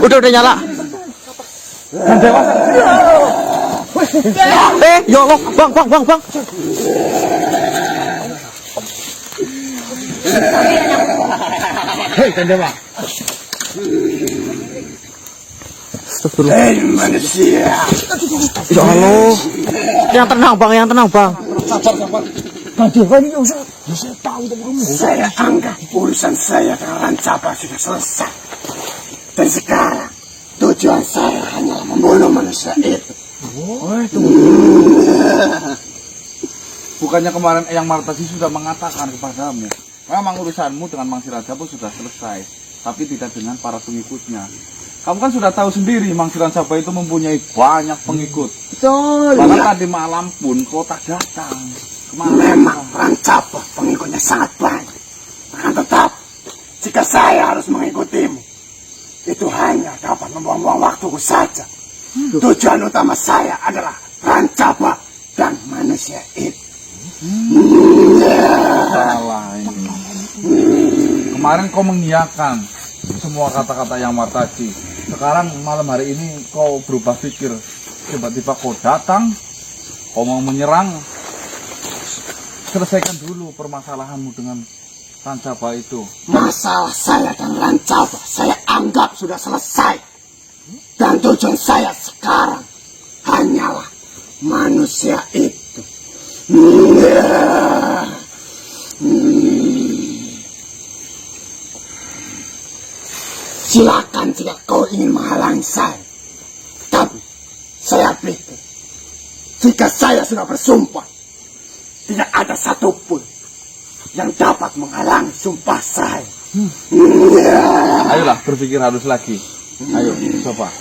Udah nyala. Ya Allah, bang. Hei, Dewa. Astagfirullah. Hei manusia. Ya Allah. Yang tenang bang. Sabar. Dewa ini saya tahu kamu. Saya anggap urusan saya dengan Rancapa sudah selesai. Dan sekarang tujuan saya hanyalah membunuh manusia itu. Bukannya kemarin Eyang Martasi sudah mengatakan kepadamu, memang urusanmu dengan Mang Sirajabu sudah selesai, tapi tidak dengan para pengikutnya. Kamu kan sudah tahu sendiri Mang Sirajabu itu mempunyai banyak pengikut. Betul. Bahkan tadi malam pun kau tak datang. Memang Rancapa pengikutnya sangat banyak. Akan tetap, jika saya harus mengikutimu, itu hanya dapat membuang-buang waktuku saja. Tujuan utama saya adalah Rancapa dan manusia itu. Salah ini. Kemarin kau mengiyakan semua kata-kata yang Martasi. Sekarang malam hari ini kau berubah pikir. Tiba-tiba kau datang, kau mau menyerang. Selesaikan dulu permasalahanmu dengan Rancapa itu. Masalah saya dan Rancapa saya anggap sudah selesai. Dan tujuan saya sekarang hanyalah manusia itu. Silakan jika kau ingin menghalangi saya. Tapi saya pikir jika saya sudah bersumpah, tidak ada satupun yang dapat menghalangi sumpah saya. Ayolah berpikir halus lagi. Ayo coba.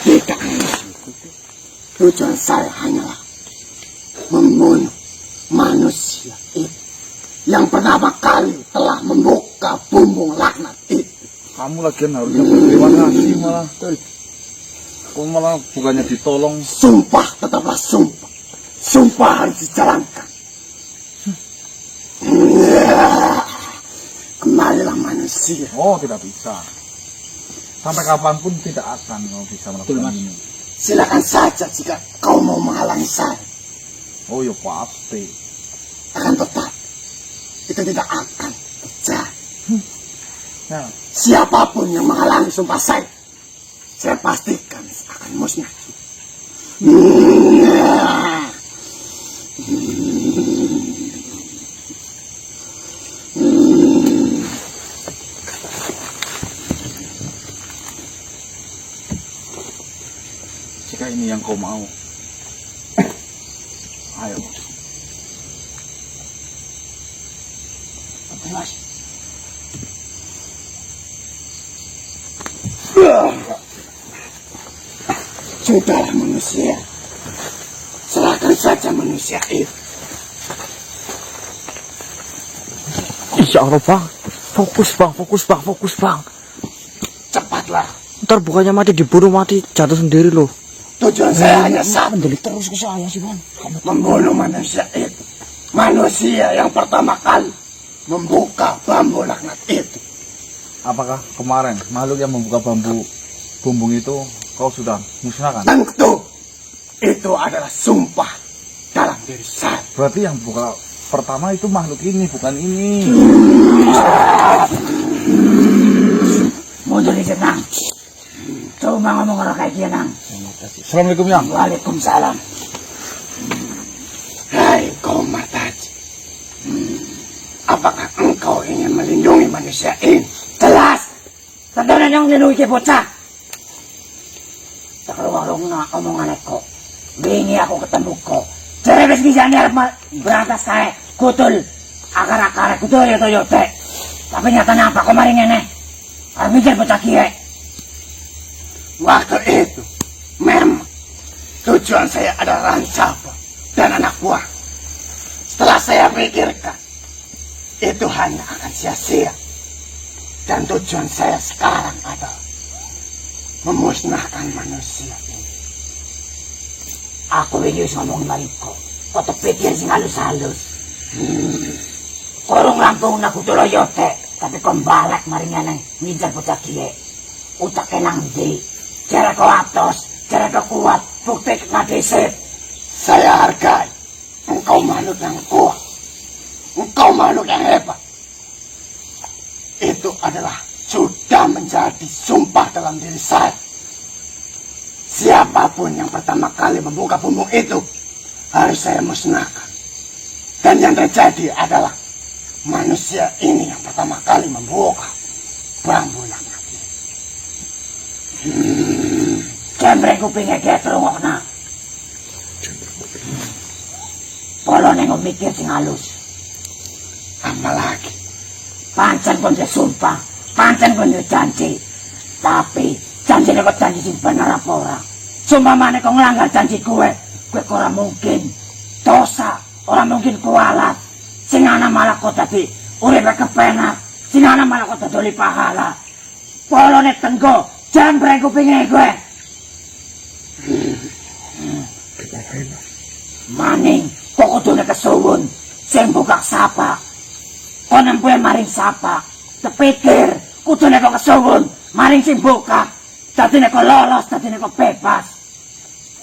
Tidak. Tujuan saya hanyalah membunuh manusia itu yang pertama kali telah membuka bumbung laknat itu. Kamu lagi harusnya berterima kasih malah. Kamu malah bukannya ditolong. Sumpah tetaplah sumpah. Sumpah harus dijalankan. Kembalilah manusia. Oh, tidak bisa. Sampai kapanpun tidak akan kau bisa melakukan ini. Silakan saja jika kau mau menghalangi saya. Oh, ya pasti. Akan tetap itu tidak akan terjadi. Ya. Siapapun yang menghalangi sumpah saya pastikan akan musnah. Jika ini yang kau mau, ayo. Mas. Sudahlah manusia. Serahkan saja manusia itu. Insya Allah bang. Fokus bang. Cepatlah. Ntar bukannya mati dibunuh, mati jatuh sendiri loh. Tujuan saya hanya satu. Mendelik terus ke saya sih bang. Membunuh manusia itu. Manusia yang pertama kali membuka bambu laknat itu. Apakah kemarin makhluk yang membuka bumbung itu kau sudah musnahkan? Tentu itu adalah sumpah dalam diri saya. Berarti yang buka pertama itu makhluk ini, bukan ini. Mundur dikit nang. Coba ngomong orang kayak gini nang. Assalamualaikum yang. Waalaikumsalam. Hai kaum Martaji. Apakah engkau ingin melindungi manusia ini? Jelas. Tentang yang melindungi bocah. Sekeluarung na omongan kok. Bingi aku ketemu kok. Cerebes bijane arep berantas kae kutul. Akar-akar kutul ya toyote. Tapi nyatanya apa kok mari ngene? Arep mikir bocah kiye. Waktu itu memang tujuan saya adalah Rancapa dan anak buah. Setelah saya pikirkan, itu hanya akan sia-sia. Dan tujuan saya sekarang adalah memusnahkan manusia ini. Aku ini harus ngomongin Mariko. Kau pikir sing halus-halus. Korong rampung nak kutuloyote. Tapi kau balak marinya nang ngincar bocah kiye. utak nang ndi? Cara kau atos, cara kau kuat, bukti ngadesit. Saya hargai engkau makhluk yang kuat, engkau makhluk yang hebat. Itu adalah sudah menjadi sumpah dalam diri saya. Siapapun yang pertama kali membuka bumbung itu harus saya musnahkan. Dan yang terjadi adalah manusia ini yang pertama kali membuka bambu langit. Jembreng kupingnya dia terungokna. Polo nengok mikir sing halus. Apalagi pancen pun dia sumpah, pancen pun dia janji. Tapi janji kok janji sing bener apa ora? Sumpah mana kau ngelanggar janji kue ora mungkin dosa, ora mungkin kualat. Sing ana malah kok dadi uripe kepenak, sing ana malah kok dadi pahala. Polone tenggo, jembreng kupinge kowe. Maning kok kudune kesuwun sing buka sapa. Kok nempuhe maring sapa. Tepikir kudune kok kesuwun maring sing buka. Dadine kok lolos, dadine kok bebas.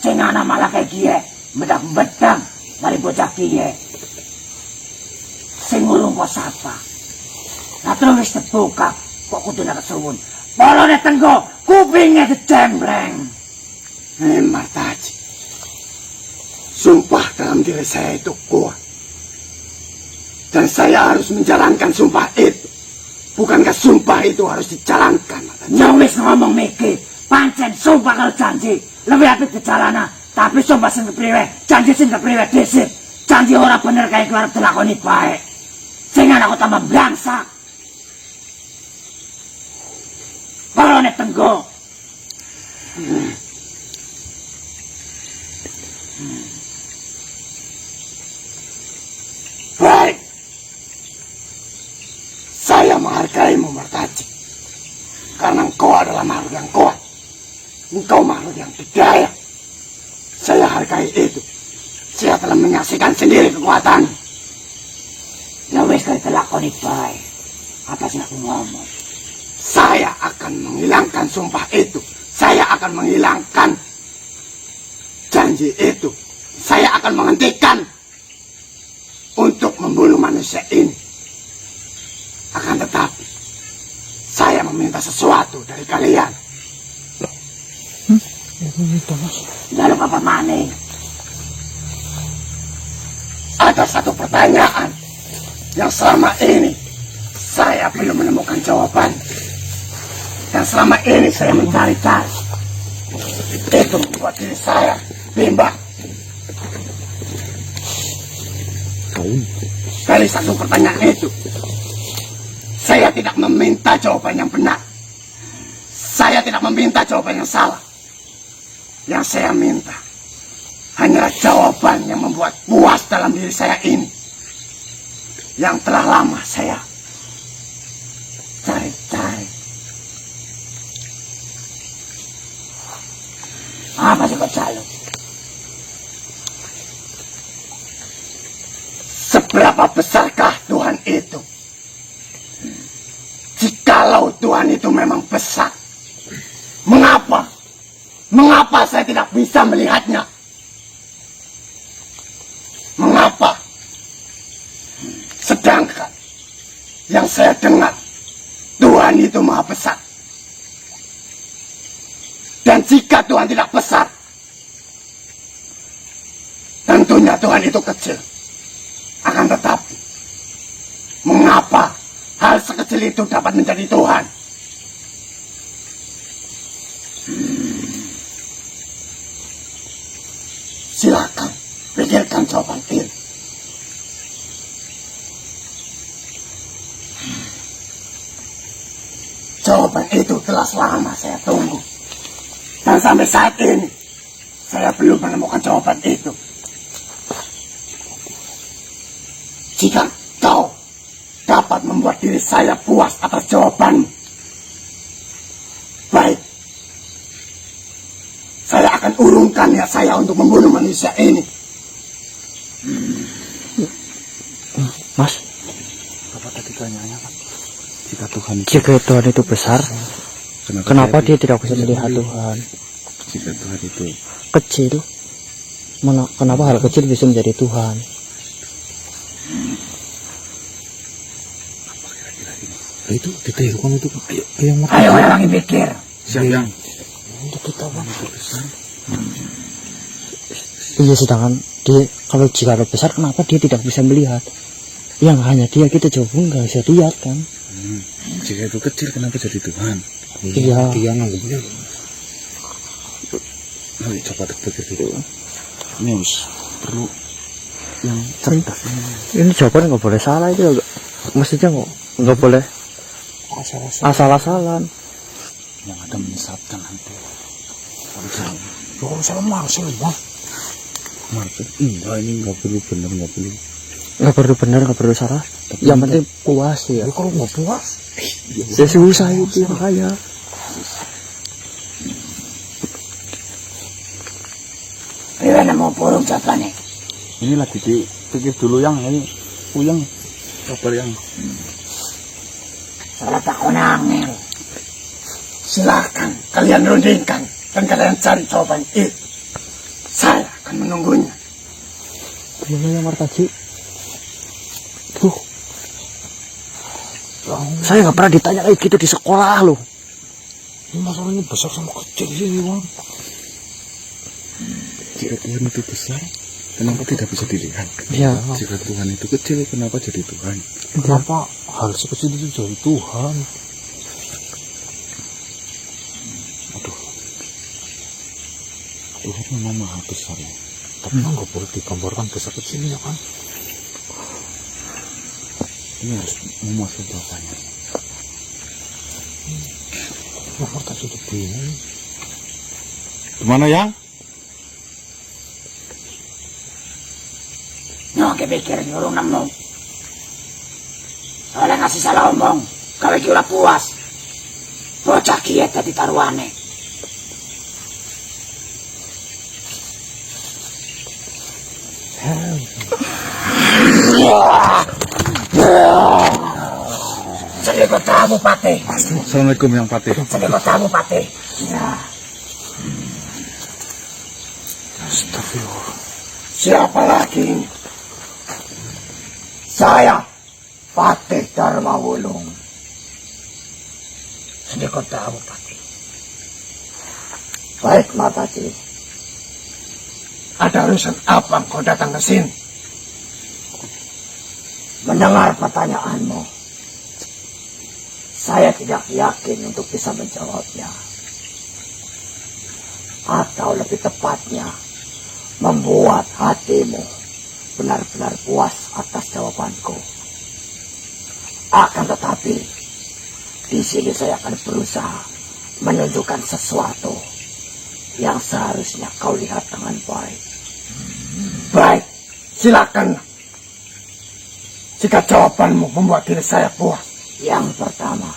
Sing ana malah kaya kiye, medang-medang mari bocah kiye. Sing ngurung kok sapa. Nah terus wis terbuka kok kudune kesuwun. Polone tenggo, kupinge dijembreng. Martaji, sumpah dalam diri saya itu kuat. Dan saya harus menjalankan sumpah itu. Bukankah sumpah itu harus dijalankan? Nyawis ngomong mikir, pancen sumpah kalau janji. Lebih apik dijalana, tapi sumpah sing kepriwe, janji sing kepriwe dhisik. Janji ora bener kaya keluar dilakoni baik. Sing ana kok tambah blangsak. Polone tenggo. Baik. Saya menghargaimu, Martaji. Karena engkau adalah makhluk yang kuat. Engkau makhluk yang berdaya. Saya hargai itu. Saya telah menyaksikan sendiri kekuatan. Ya wis kaya telakoni bae. Apa sih aku ngomong? Saya akan menghilangkan sumpah itu. Saya akan menghilangkan janji itu. Saya akan menghentikan untuk membunuh manusia ini. Akan tetapi saya meminta sesuatu dari kalian. Lalu apa maning? Ada satu pertanyaan yang selama ini saya belum menemukan jawaban. Dan selama ini saya mencari-cari. Itu membuat diri saya bimbang. Dari satu pertanyaan itu, saya tidak meminta jawaban yang benar. Saya tidak meminta jawaban yang salah. Yang saya minta hanyalah jawaban yang membuat puas dalam diri saya ini. Yang telah lama saya cari-cari. Apa sih kok calon? Seberapa besarkah Tuhan itu? Jikalau Tuhan itu memang besar, mengapa? Mengapa saya tidak bisa melihatnya? Mengapa? Sedangkan yang saya dengar, Tuhan itu maha besar. Dan jika Tuhan tidak besar, tentunya Tuhan itu kecil. Akan tetapi, mengapa hal sekecil itu dapat menjadi Tuhan? Silakan pikirkan jawaban ini. Jawaban itu telah lama saya tunggu. Dan sampai saat ini, saya belum menemukan jawaban itu. Jika kau dapat membuat diri saya puas atas jawabanmu, baik, saya akan urungkan niat saya untuk membunuh manusia ini. Mas, Apa tadi tanyanya, Pak? Jika jika Tuhan itu besar, Kenapa dia tidak bisa melihat Tuhan? Jika Tuhan itu Kecil. Kenapa hal kecil bisa menjadi Tuhan? itu ditirukan itu. Ayo yang Ayo orang mikir. Siap yang kita bang besar. Iya, sedangkan dia kalau jika besar, kenapa dia tidak bisa melihat? Yang hanya dia, kita coba nggak bisa lihat kan? Jika itu kecil, kenapa jadi Tuhan? Iya. Dia nganggapnya. Ayo coba terpikir dulu. Ini harus perlu yang cerdas. Ini jawaban nggak boleh salah itu, mestinya nggak boleh asal-asalan. Yang ada menyesatkan nanti. Kalau salah maksud bang. Maksud enggak, ini nggak perlu benar, nggak perlu. Nggak perlu benar, nggak perlu salah. Yang penting puas ya. Kalau nggak puas, Sesusah itu makanya. Gimana mau burung jawabannya? ini lagi dipikir dulu yang ini Uyang kabar yang Salah tak konangel. Silakan kalian rundingkan dan kalian cari jawaban itu. Saya akan menunggunya. Gimana ya Martaji? Tuh, saya nggak pernah ditanya kayak gitu di sekolah loh. ini masalahnya besar sama kecil sih bang. Jika Tuhan itu besar, kenapa tidak bisa dilihat? Iya. Jika Tuhan itu kecil, kenapa jadi Tuhan? Kenapa hal sekecil itu jadi Tuhan? Aduh, Tuhan memang maha besar ya. Tapi kan nggak boleh digambarkan besar kecilnya kan? Ini harus memuaskan jawabannya. Nomor tak sudah bingung. gimana yang Nyo kepikir nyuruh nemu. Soalnya ngasih salah omong. Kau iki ora puas. Bocah kiye dadi taruhane. Sedekah tamu pate. Assalamualaikum yang Patih. Sedekah tamu pate. Ya. Astagfirullah. Siapa lagi? Saya, Patih Dharma Wulung. Sedekah tamu pate. Baik, Mataji. Ada urusan apa kau datang ke sini? Mendengar pertanyaanmu, saya tidak yakin untuk bisa menjawabnya. Atau lebih tepatnya, membuat hatimu benar-benar puas atas jawabanku. Akan tetapi, di sini saya akan berusaha menunjukkan sesuatu yang seharusnya kau lihat dengan baik. Baik, silakan. Jika jawabanmu membuat diri saya puas. Yang pertama,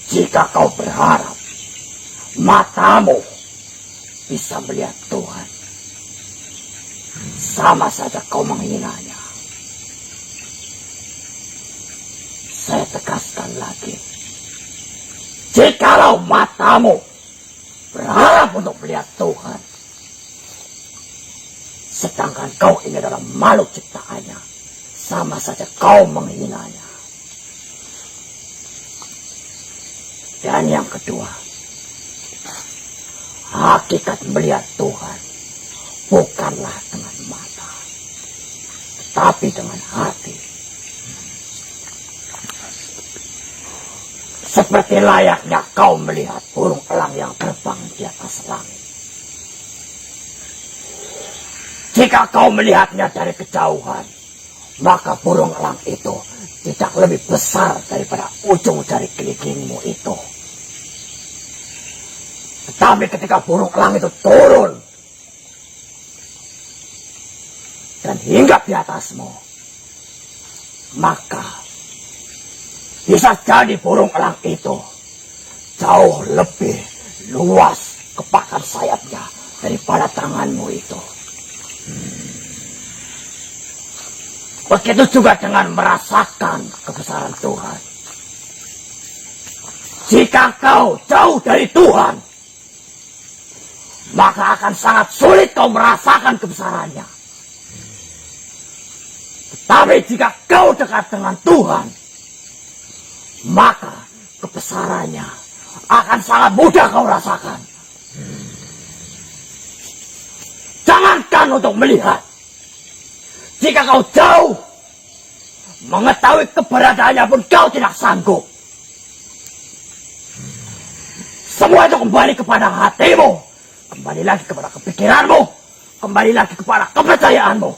jika kau berharap matamu bisa melihat Tuhan, sama saja kau menghinanya. Saya tegaskan lagi, jikalau matamu berharap untuk melihat Tuhan, sedangkan kau ini adalah makhluk ciptaannya, sama saja kau menghinanya. Dan yang kedua, hakikat melihat Tuhan bukanlah dengan mata, tetapi dengan hati. Seperti layaknya kau melihat burung elang yang terbang di atas langit. Jika kau melihatnya dari kejauhan, maka burung elang itu tidak lebih besar daripada ujung jari kelingkingmu itu. Tetapi ketika burung elang itu turun dan hinggap di atasmu, maka bisa jadi burung elang itu jauh lebih luas kepakan sayapnya daripada tanganmu itu. Begitu juga dengan merasakan kebesaran Tuhan. Jika kau jauh dari Tuhan, maka akan sangat sulit kau merasakan kebesarannya. Tetapi jika kau dekat dengan Tuhan, maka kebesarannya akan sangat mudah kau rasakan. Jangankan untuk melihat, jika kau jauh, mengetahui keberadaannya pun kau tidak sanggup. Semua itu kembali kepada hatimu, kembali lagi kepada kepikiranmu, kembali lagi kepada kepercayaanmu.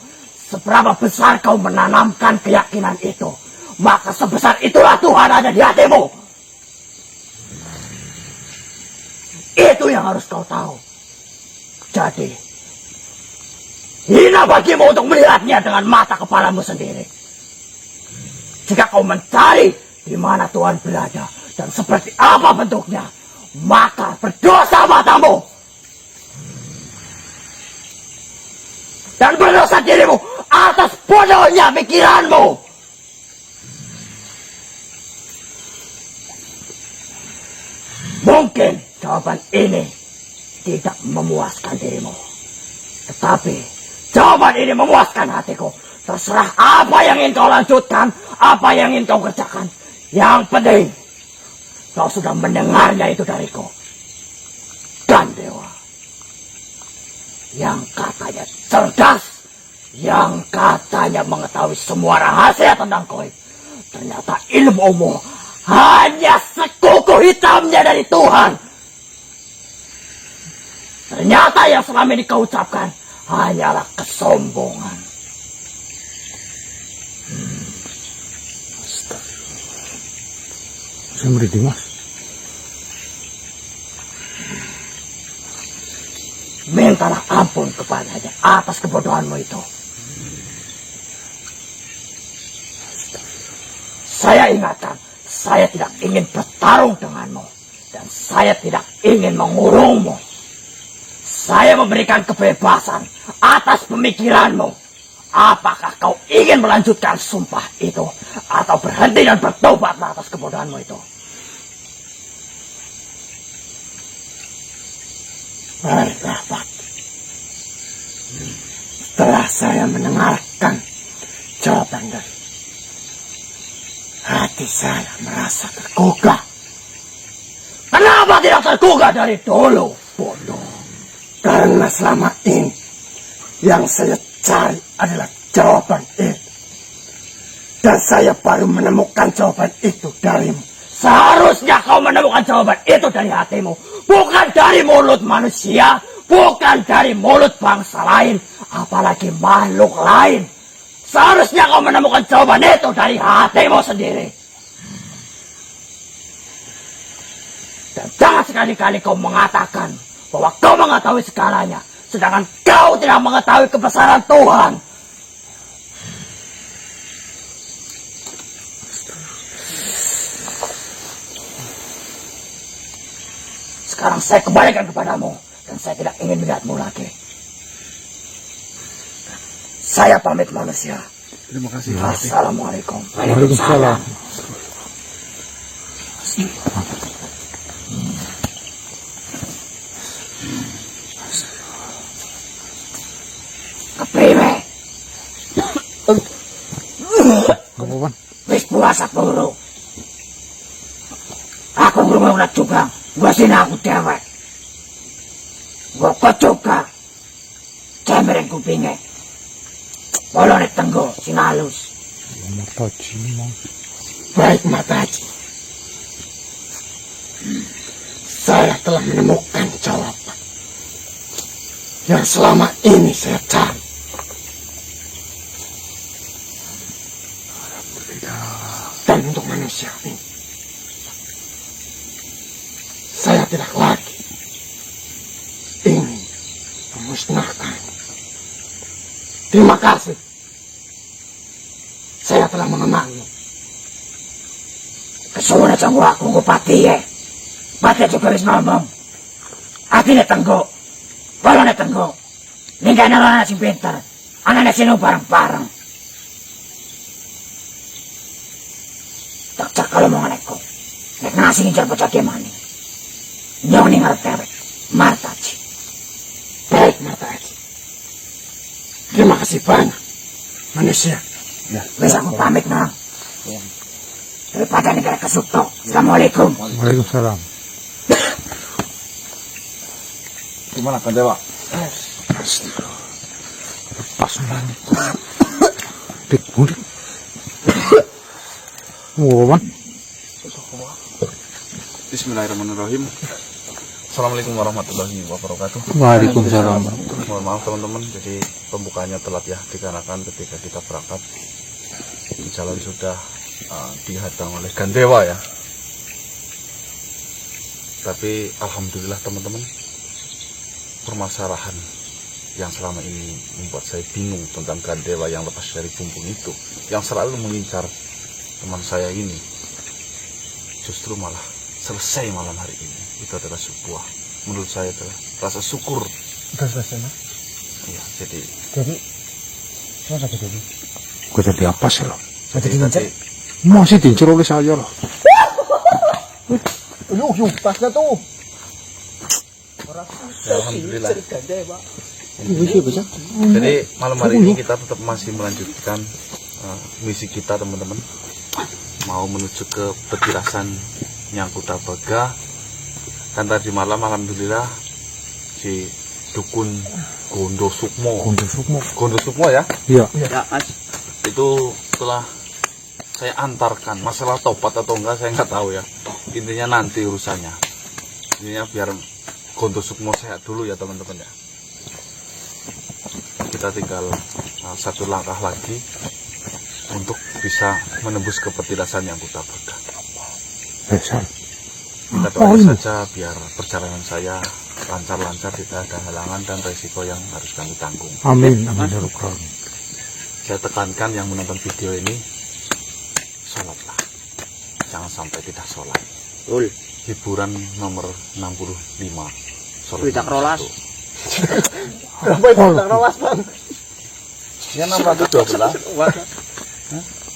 Seberapa besar kau menanamkan keyakinan itu, maka sebesar itulah Tuhan ada di hatimu. Itu yang harus kau tahu. Jadi, hina bagimu untuk melihatnya dengan mata kepalamu sendiri. Jika kau mencari di mana Tuhan berada dan seperti apa bentuknya, maka berdosa matamu. Dan berdosa dirimu atas bodohnya pikiranmu. Mungkin jawaban ini tidak memuaskan dirimu, tetapi jawaban ini memuaskan hatiku. Terserah apa yang ingin kau lanjutkan, apa yang ingin kau kerjakan. Yang penting, kau sudah mendengarnya itu dariku. Dan Dewa, yang katanya cerdas, yang katanya mengetahui semua rahasia tentang Koib, ternyata ilmumu hanya sekuku hitamnya dari Tuhan. Ternyata yang selama ini kau ucapkan hanyalah kesombongan. Saya meridi, Mas. Mintalah ampun kepadanya atas kebodohanmu itu. Saya ingatkan, saya tidak ingin bertarung denganmu. Dan saya tidak ingin mengurungmu. Saya memberikan kebebasan atas pemikiranmu. Apakah kau ingin melanjutkan sumpah itu, atau berhenti dan bertobat atas kebodohanmu itu? Baiklah, Pak. Setelah saya mendengarkan jawaban dari hati saya merasa tergugah. Kenapa tidak tergugah dari dulu, bodoh? Karena selama ini yang saya cari adalah jawaban itu. Dan saya baru menemukan jawaban itu darimu. Seharusnya kau menemukan jawaban itu dari hatimu. Bukan dari mulut manusia. Bukan dari mulut bangsa lain. Apalagi makhluk lain. Seharusnya kau menemukan jawaban itu dari hatimu sendiri. Dan jangan sekali-kali kau mengatakan bahwa kau mengetahui segalanya, sedangkan kau tidak mengetahui kebesaran Tuhan. Sekarang saya kembalikan kepadamu, dan saya tidak ingin melihatmu lagi. Saya pamit manusia. Terima kasih. Assalamualaikum. Waalaikumsalam. Kepriwe. Kapan? Wis puasa peluru. Aku ngurung-ngurung juga. Gua sini aku dewek. Gua kecoka. Cemereng kupingnya. Bolone tenggo, sinalus. Mataji, Mas. Baik, Mataji. Saya telah menemukan jawaban yang selama ini saya cari. Dan untuk manusia ini, saya tidak lagi ingin memusnahkan. Terima kasih. Saya telah mengenalmu. Kesuwun aja aku ngupati ya. Pati juga wis ngomong. Atine tenggo. Balone tenggo. Ninggal anak sing pinter. Anane sino bareng-bareng. Tak cak kalau mau ngeku. Nek masih ngincar bagaimana? Nyoni ngarep tewek, Martaji. Baik Martaji. Terima kasih banyak, manusia. Ya. Wes aku pamit nang. Daripada negara kesuptok. Assalamualaikum. Waalaikumsalam. Gimana kan Dewa? Pas banget. Dik, mudik. Mau apa? Bismillahirrahmanirrahim. Assalamualaikum warahmatullahi wabarakatuh. Waalaikumsalam. Mohon maaf teman-teman, jadi pembukaannya telat ya, dikarenakan ketika kita berangkat di jalan sudah dihadang oleh Gandewa ya. Tapi alhamdulillah teman-teman, permasalahan yang selama ini membuat saya bingung tentang Gandewa yang lepas dari bumbung itu, yang selalu mengincar teman saya ini, justru malah selesai malam hari ini. Itu adalah sebuah, menurut saya adalah rasa syukur. Udah selesai, Mas. Iya, jadi Cuma sakit dulu. Gue jadi apa sih lo? tadi Masih diincar oleh saya loh. Yuk, tasnya tuh. ya, alhamdulillah. Bisa. Jadi malam hari ini kita tetap masih melanjutkan misi kita teman-teman, mau menuju ke petirasan Nyangkuta Baga. Dan tadi malam alhamdulillah si dukun Gondo Sukmo ya, Iya. itu telah saya antarkan. Masalah tobat atau enggak saya nggak tahu ya, intinya nanti urusannya. Intinya biar Gondo Sukmo sehat dulu ya teman-teman ya. Kita tinggal satu langkah lagi untuk bisa menembus ke petirasan Nyangkuta Baga. Sal. Kita doakan saja biar perjalanan saya lancar-lancar, tidak ada halangan dan resiko yang harus kami tanggung. Amin. Amin. Ya Rabbal Alamin. Saya tekankan yang menonton video ini, sholatlah, jangan sampai tidak sholat. Hiburan nomor 65, sholat Tidak rolas. Berapa itu tidak rolas bang? Ya 612.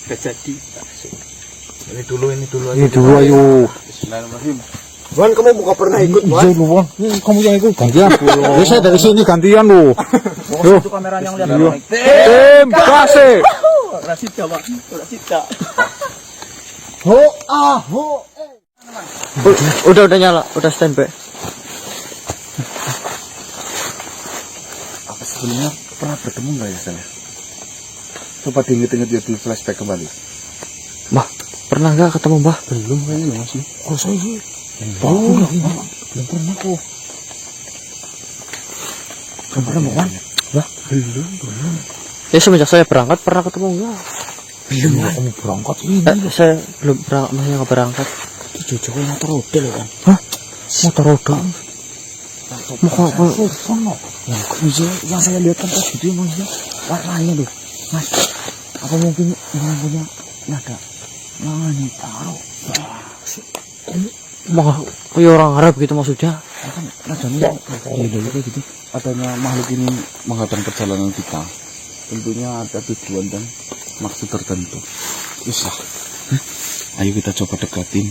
Gak jadi. Ini dulu aja. Ini dulu ayo. Bismillahirrahmanirrahim. Wan, kamu bukan pernah ikut, Wan? Iya lu Wan. Ini kamu yang ikut gantian. Ya saya dari sini gantian lu. Yo. Itu kameranya ngeliat Iya. naik. Tim kasih. Rasida, Pak. Rasida. Udah nyala, udah standby. Apa sebenarnya pernah bertemu nggak ya saya? Coba diinget-inget ya, dulu flashback kembali. Mbah, pernah nggak ketemu Mbah? Belum kayaknya masih. Oh saya. Belum pernah kok. Belum pernah Mbah? Mbah? Belum. Ya semenjak saya berangkat pernah ketemu nggak? Belum ya kamu berangkat ini. Saya belum berangkat, masih nggak berangkat. Jujur motor roda loh, Wan. Hah? Motor roda? Yang saya lihat kan pas gitu ya, Mas. Warnanya loh, Mas. Apa mungkin yang punya nada taruh? Mah, kayak orang Arab gitu maksudnya? Kan nadanya kayak gitu. Adanya makhluk ini menghadang perjalanan kita. Tentunya ada tujuan dan maksud tertentu. Usah. Ayo kita coba dekatin.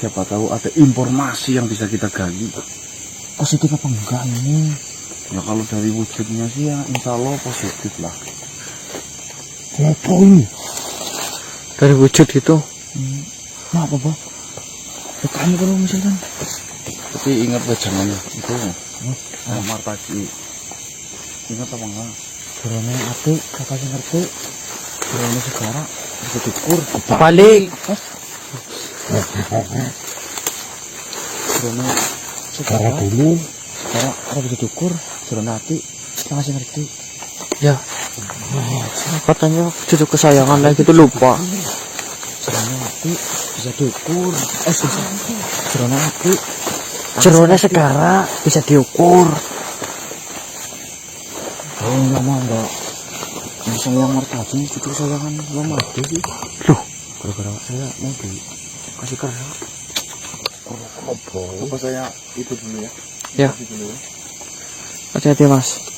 Siapa tahu ada informasi yang bisa kita gali. Positif apa enggak ini? Ya kalau dari wujudnya sih ya insya Allah positif lah. Apa ini? Dari wujud gitu. Nah, apa, Bang? Kamu kalau misalkan Tapi ingat jangan itu Martaji. Ingat apa enggak? Burane ati, kakak sing ngerti. Burane segara bisa diukur. Balik. Burane Cara dulu. segara ora bisa diukur. Burane ati, kakak sing ngerti. Ya. Katanya cucu kesayangan lagi gitu lupa. Burane ati bisa diukur. Burane ati, Jerone segara bisa diukur. oh lama enggak. Sayang Martaji, cucu kesayangan lama mati sih. Loh, Gara-gara saya mau dikasih kerja. Apa saya itu dulu ya? ya. Hati-hati Mas.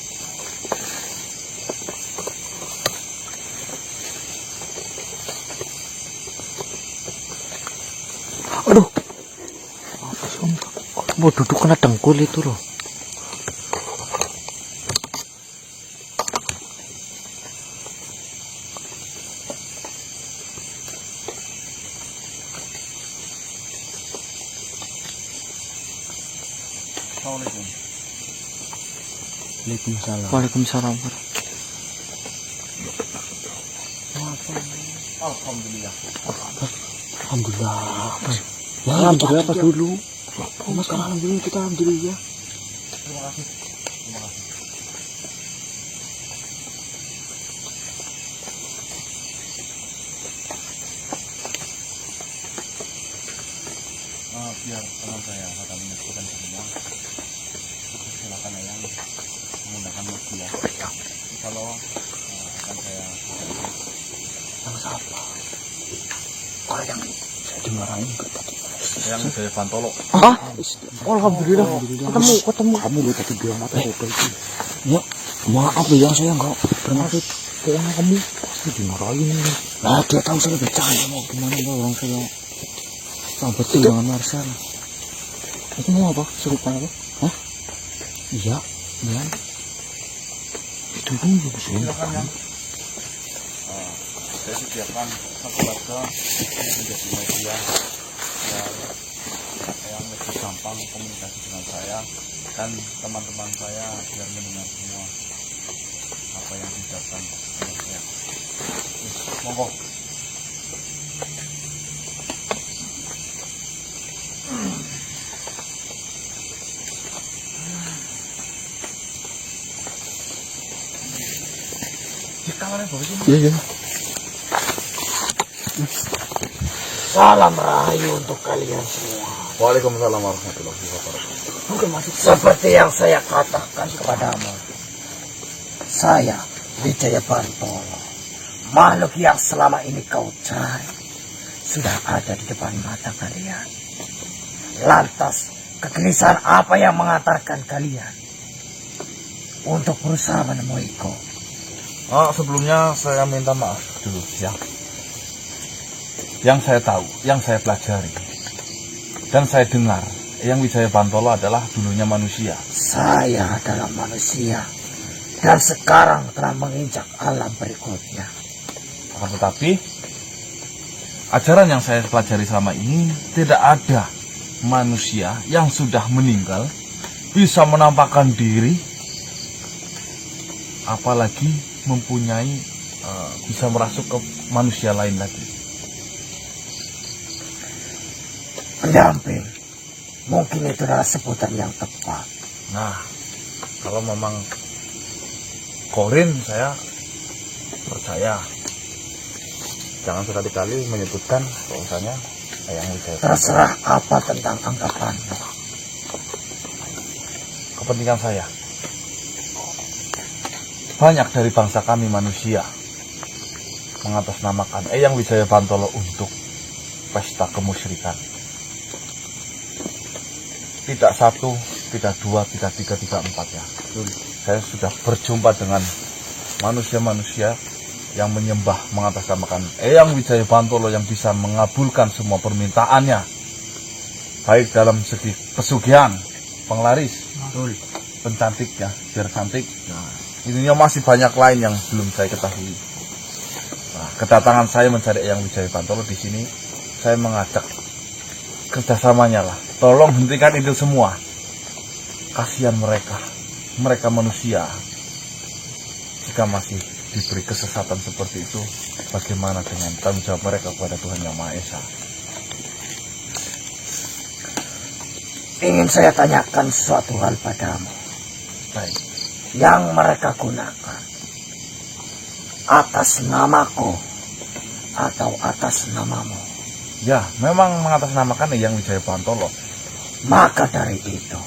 Aduh. Mau duduk kena dengkul itu loh. Assalamualaikum. Waalaikumsalam. Waalaikumsalam. Alhamdulillah. Alhamdulillah. Ya, alhamdulillah apa dulu? Mas kan alhamdulillah, kita alhamdulillah. Terima kasih. Terima kasih. Biar teman saya akan menyebutkan semua. Silakan ayang menggunakan media. Kalau akan saya Yang siapa? Oh, yang saya dimarahin ke tadi. yang saya Pantolo. Ah, alhamdulillah. Ketemu. Kamu lu tadi bilang mata itu. Ya, maaf ya, saya enggak bermaksud. Pokoknya kamu pasti dimarahin. Nah, dia tahu saya bercanda, mau gimana enggak orang saya. Betul dengan Marcel. Itu mau apa? Serupa apa? Hah? Iya, iya. Itu dulu Silakan yang saya sediakan satu warga menjadi media biar yang lebih gampang komunikasi dengan saya dan teman-teman saya biar mendengar semua apa yang diucapkan oleh saya. Monggo. Iya, iya. Salam rahayu untuk kalian semua. Waalaikumsalam warahmatullahi wabarakatuh. Seperti yang saya katakan kepadamu, saya Wijaya Bantolo, makhluk yang selama ini kau cari, sudah ada di depan mata kalian. Lantas, kegelisahan apa yang mengantarkan kalian untuk berusaha menemuiku? Sebelumnya saya minta maaf dulu ya. Yang saya tahu, yang saya pelajari, dan saya dengar, Eyang Wijaya Bantolo adalah dulunya manusia. Saya adalah manusia, dan sekarang telah menginjak alam berikutnya. Akan tetapi, ajaran yang saya pelajari selama ini tidak ada manusia yang sudah meninggal bisa menampakkan diri, apalagi mempunyai bisa merasuk ke manusia lain lagi. Pendamping, mungkin itu adalah sebutan yang tepat. Nah, kalau memang Korin saya percaya. Jangan sekali-kali menyebutkan bahwasanya Eyang Wijaya Terserah apa tentang anggapanmu. kepentingan saya. Banyak dari bangsa kami manusia mengatasnamakan Eyang Wijaya Bantolo untuk pesta kemusyrikan. Tidak satu, tidak dua, tidak tiga, tidak empat ya. Saya sudah berjumpa dengan manusia-manusia yang menyembah mengatasnamakan Eyang Wijaya Bantolo yang bisa mengabulkan semua permintaannya, baik dalam segi pesugihan, penglaris, pencantik ya, biar cantik. Ininya masih banyak lain yang belum saya ketahui. Nah, kedatangan saya mencari Eyang Wijaya Bantolo di sini, saya mengajak kerjasamanya lah. Tolong hentikan itu semua. Kasihan mereka, mereka manusia. Jika masih diberi kesesatan seperti itu, bagaimana dengan tanggung jawab mereka kepada Tuhan Yang Maha Esa? Ingin saya tanyakan suatu hal padamu. Baik. Yang mereka gunakan atas namaku atau atas namamu? Ya, memang mengatasnamakan Eyang Wijaya Bantolo. Maka dari itu,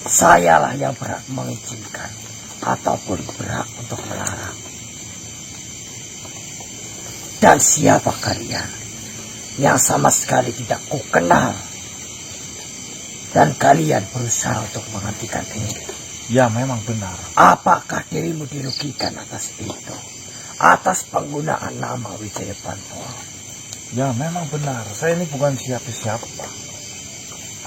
sayalah yang berhak mengizinkan ataupun berhak untuk melarang. Dan siapa kalian yang sama sekali tidak kukenal dan kalian berusaha untuk menghentikan ini? Ya, memang benar. Apakah dirimu dirugikan atas itu? Atas penggunaan nama Wijaya Bantolo? Ya memang benar, saya ini bukan siapa-siapa.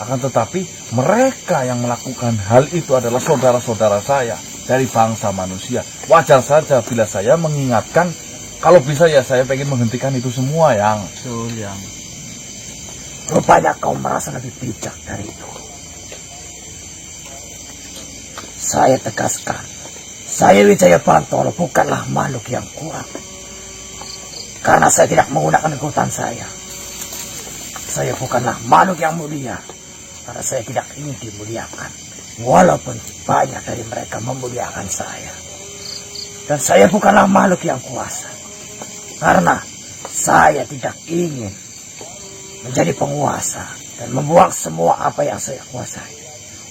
Akan tetapi mereka yang melakukan hal itu adalah saudara-saudara saya dari bangsa manusia. Wajar saja bila saya mengingatkan, kalau bisa ya saya pengen menghentikan itu semua, Yang. Betul, Yang. Rupanya kau merasa lebih bijak dari itu. Saya tegaskan, saya Wijaya Bantolo bukanlah makhluk yang kuat. Karena saya tidak menggunakan kekuatan saya. Saya bukanlah makhluk yang mulia. Karena saya tidak ingin dimuliakan. Walaupun banyak dari mereka memuliakan saya. Dan saya bukanlah makhluk yang kuasa. Karena saya tidak ingin menjadi penguasa dan membuang semua apa yang saya kuasai.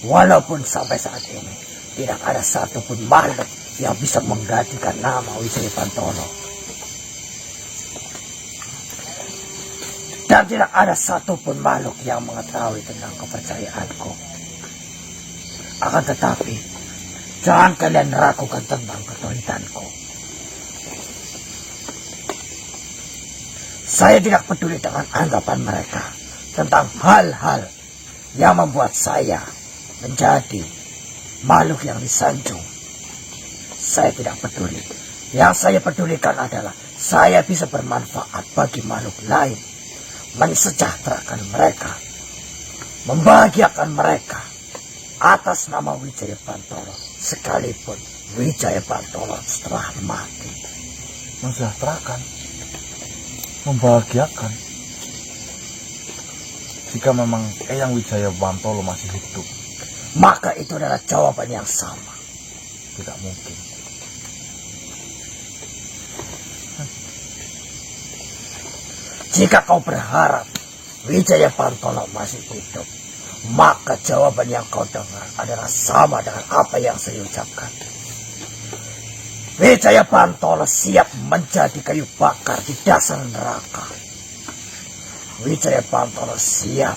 Walaupun sampai saat ini tidak ada satupun makhluk yang bisa menggantikan nama Wijaya Bantolo. Dan tidak ada satupun makhluk yang mengetahui tentang kepercayaanku. Akan tetapi, jangan kalian ragukan tentang ketauhidanku. Saya tidak peduli dengan anggapan mereka tentang hal-hal yang membuat saya menjadi makhluk yang disanjung. Saya tidak peduli. Yang saya pedulikan adalah saya bisa bermanfaat bagi makhluk lain, mensejahterakan mereka, membahagiakan mereka atas nama Wijaya Bantolo, sekalipun Wijaya Bantolo setelah mati. Mensejahterakan, membahagiakan. Jika memang Eyang Wijaya Bantolo masih hidup, maka itu adalah jawaban yang sama. tidak mungkin. Jika kau berharap Wijaya Bantolo masih hidup, maka jawaban yang kau dengar adalah sama dengan apa yang saya ucapkan. Wijaya Bantolo siap menjadi kayu bakar di dasar neraka. Wijaya Bantolo siap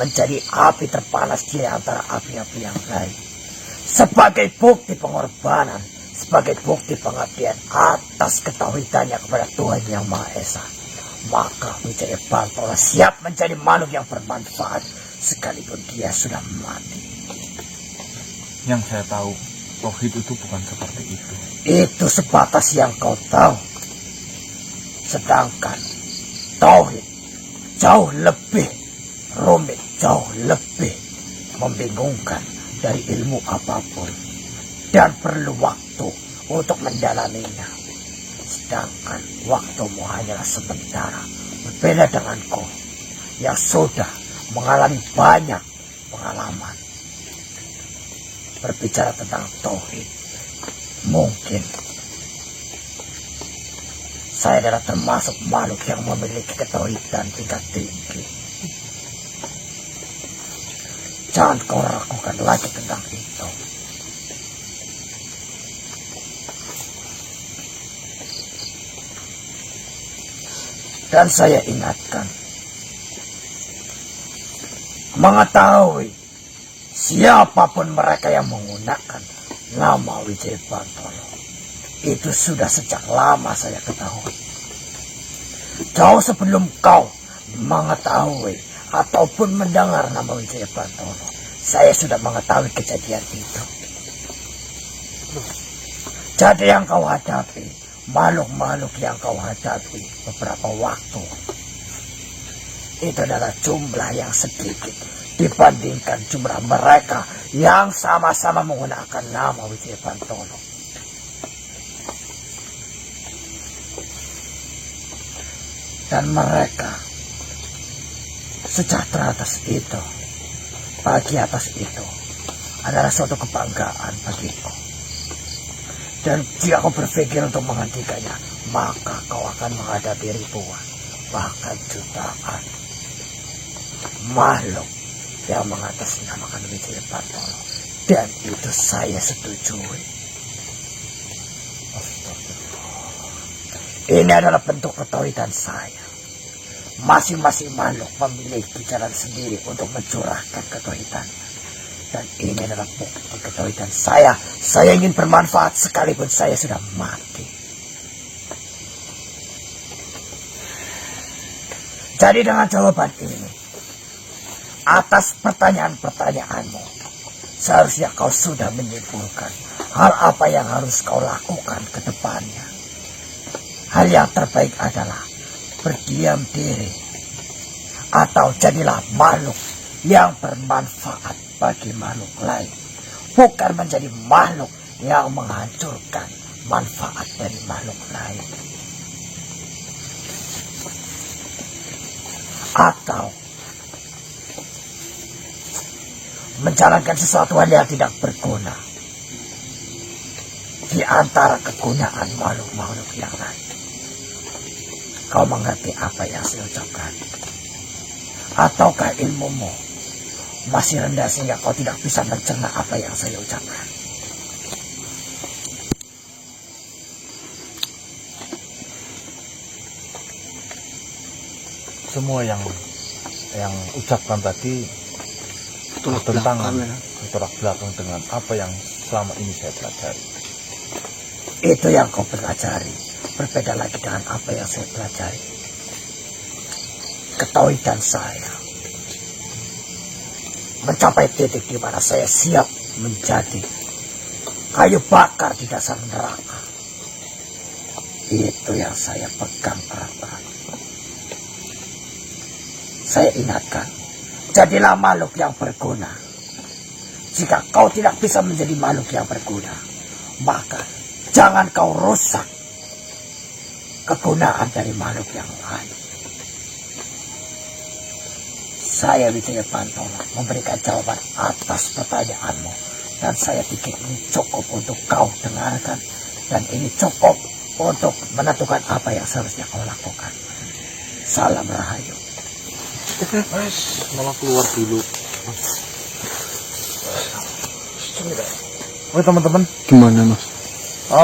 menjadi api terpanas di antara api-api yang lain. Sebagai bukti pengorbanan, sebagai bukti pengabdian atas ketauhidannya kepada Tuhan Yang Maha Esa. Maka Wijaya Bantolo siap menjadi makhluk yang bermanfaat sekalipun dia sudah mati. Yang saya tahu, tauhid itu bukan seperti itu. Itu sebatas yang kau tahu. Sedangkan tauhid jauh lebih rumit, jauh lebih membingungkan dari ilmu apapun. Dan perlu waktu untuk mendalaminya. Sedangkan waktumu hanyalah sementara. Berbeda denganku yang sudah mengalami banyak pengalaman. Berbicara tentang tauhid, mungkin saya adalah termasuk makhluk yang memiliki ketauhidan tingkat tinggi. Jangan kau ragukan lagi tentang itu. Dan saya ingatkan, mengetahui siapapun mereka yang menggunakan nama Wijaya Bantolo, itu sudah sejak lama saya ketahui. Jauh sebelum kau mengetahui ataupun mendengar nama Wijaya Bantolo, saya sudah mengetahui kejadian itu. Jadi yang kau hadapi, makhluk-makhluk yang kau hadapi beberapa waktu, itu adalah jumlah yang sedikit dibandingkan jumlah mereka yang sama-sama menggunakan nama Wijaya Bantolo. Dan mereka sejahtera atas itu, bahagia atas itu, adalah suatu kebanggaan bagiku. Dan jika kau berpikir untuk menghentikannya, maka kau akan menghadapi ribuan, bahkan jutaan makhluk yang mengatasnamakan Wijaya Bantolo. Dan itu saya setujui. Ini adalah bentuk ketauhidan saya. Masing-masing makhluk memiliki jalan sendiri untuk mencurahkan ketauhidannya. Dan ini adalah bukti ketauhidan saya. Saya ingin bermanfaat sekalipun saya sudah mati. Jadi dengan jawaban ini, atas pertanyaan-pertanyaanmu, seharusnya kau sudah menyimpulkan hal apa yang harus kau lakukan ke depannya. Hal yang terbaik adalah berdiam diri, atau jadilah makhluk yang bermanfaat bagi makhluk lain, bukan menjadi makhluk yang menghancurkan manfaat dari makhluk lain. Atau menjalankan sesuatu hal yang tidak berguna di antara kegunaan makhluk-makhluk yang lain. Kau mengerti apa yang saya ucapkan? Ataukah ilmumu masih rendah sehingga kau tidak bisa mencerna apa yang saya ucapkan? Semua yang ucapkan tadi bertentangan, bertolak belakang dengan apa yang selama ini saya pelajari. Itu yang kau pelajari, berbeda lagi dengan apa yang saya pelajari. Ketahui dan saya mencapai titik di mana saya siap menjadi kayu bakar di dasar neraka. Itu yang saya pegang erat-erat. Saya ingatkan, jadilah makhluk yang berguna. Jika kau tidak bisa menjadi makhluk yang berguna, maka jangan kau rusak kegunaan dari makhluk yang lain. Saya Wijaya Pantolo memberikan jawaban atas pertanyaanmu, dan saya pikir ini cukup untuk kau dengarkan, dan ini cukup untuk menentukan apa yang seharusnya kau lakukan. Salam Rahayu. Malah keluar dulu. Oke teman-teman, Gimana mas?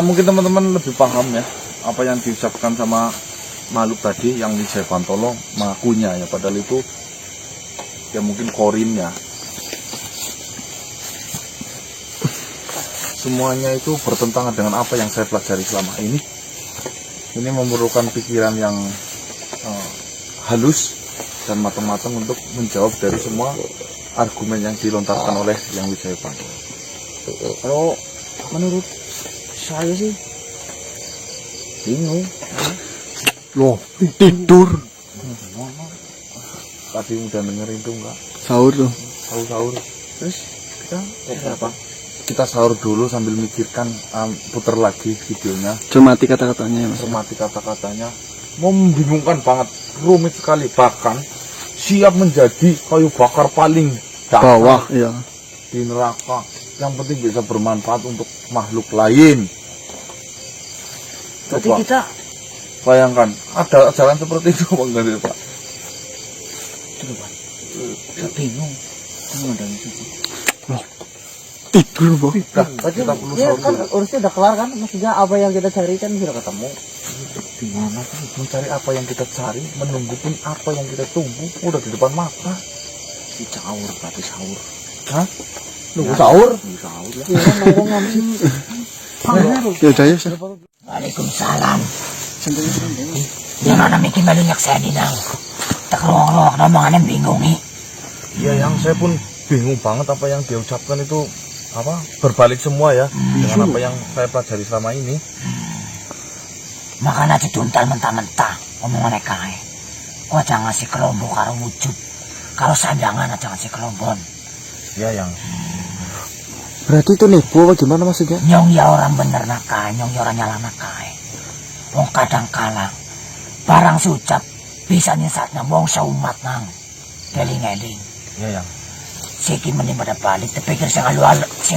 mungkin teman-teman lebih paham ya apa yang diucapkan sama makhluk tadi yang Wijaya Pantolo mengakunya ya, padahal itu ya mungkin korinnya. Semuanya itu bertentangan dengan apa yang saya pelajari selama ini. Ini memerlukan pikiran yang halus dan matang-matang untuk menjawab dari semua argumen yang dilontarkan oleh yang Wijaya Pantolo. Kalau menurut saya sih bingung. Loh, tidur. Tadi udah dengerin tuh enggak? Sahur tuh. Sahur. Terus kita apa? Kita sahur dulu sambil mikirkan, puter lagi videonya, Cermati kata-katanya ya mas. cermati kata-katanya. Membingungkan banget, rumit sekali, bahkan siap menjadi kayu bakar paling dasar Bawah, ya. di neraka. Yang penting bisa bermanfaat untuk makhluk lain. Berarti Coba kita bayangkan, ada jalan seperti itu apa enggak sih, Pak? Saya bingung. Kamu ada di situ. Tidur bang. Berarti Kita perlu ya sahur kan dulu. urusnya udah kelar kan? Maksudnya apa yang kita cari kan sudah ketemu. Gimana sih mencari apa yang kita cari, menunggu pun apa yang kita tunggu udah di depan mata. Si sahur, berarti sahur. Hah? Nunggu sahur. Nunggu sahur ya. Iya kan nongkrong Ya udah ya. Sir. Waalaikumsalam. Yang mana mikir malunya saya dinang. Tak ruang-ruang omongannya bingung nih. Iya, yang saya pun bingung banget apa yang dia ucapkan itu apa berbalik semua ya dengan apa yang saya pelajari selama ini. Makanya diduntal mentah-mentah omongannya kae. Kau jangan ngasih kelombo karo wujud. Kalau sandangan aja ngasih kelombon. Ya yang Berarti itu nipu apa gimana maksudnya? Nyong ya orang bener nakai, nyong ya orang nyala nakai. Wong kadang kala barang sucap bisa nyesatnya wong seumat nang. Geling-geling. ya yang Siki mending pada balik, terpikir sing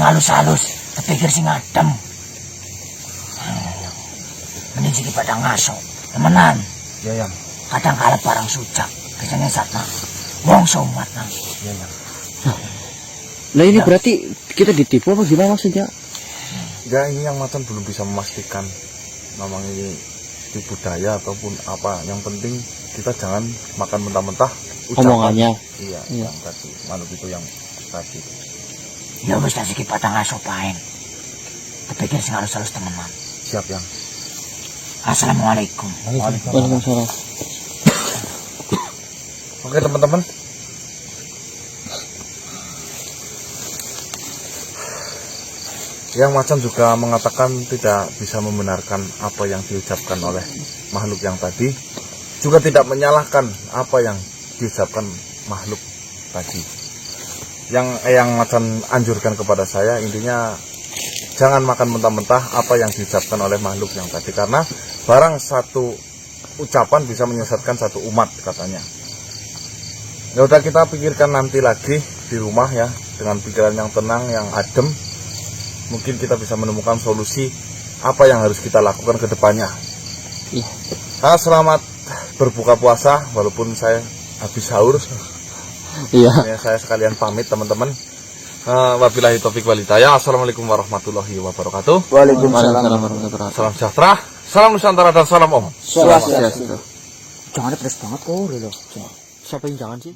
halus-halus, terpikir sing adem. Mending siki pada ngaso, temenan. ya yang Kadang kala barang sucap, bisa nyesat nang. Wong seumat nang. ya yang Nah ini berarti kita ditipu apa gimana maksudnya? ya ini yang macan belum bisa memastikan namanya ini tipu daya ataupun apa. Yang penting kita jangan makan mentah-mentah ucapan. Omongannya. Iya, Iya. yang tadi makhluk itu yang tadi. Ya wis tak siki pada ngaso paen. Terpikir sing halus-halus temenan. Siap yang Assalamualaikum. Waalaikumsalam. Oke teman-teman, yang macan juga mengatakan tidak bisa membenarkan apa yang diucapkan oleh makhluk yang tadi, juga tidak menyalahkan apa yang diucapkan makhluk tadi. Yang macan anjurkan kepada saya intinya jangan makan mentah-mentah apa yang diucapkan oleh makhluk yang tadi, karena barang satu ucapan bisa menyesatkan satu umat katanya. Ya udah, kita pikirkan nanti lagi di rumah ya, dengan pikiran yang tenang, yang adem. Mungkin kita bisa menemukan solusi apa yang harus kita lakukan ke depannya. Iya. Selamat berbuka puasa walaupun saya habis sahur. Iya. Ya, saya sekalian pamit teman-teman. Wabillahi taufik wal hidayah. Assalamualaikum warahmatullahi wabarakatuh. Waalaikumsalam warahmatullahi wabarakatuh. Salam sejahtera, salam Nusantara dan salam Om. Swastiastu. Jangan pedes banget kok, loh. Siapa yang jangan sih?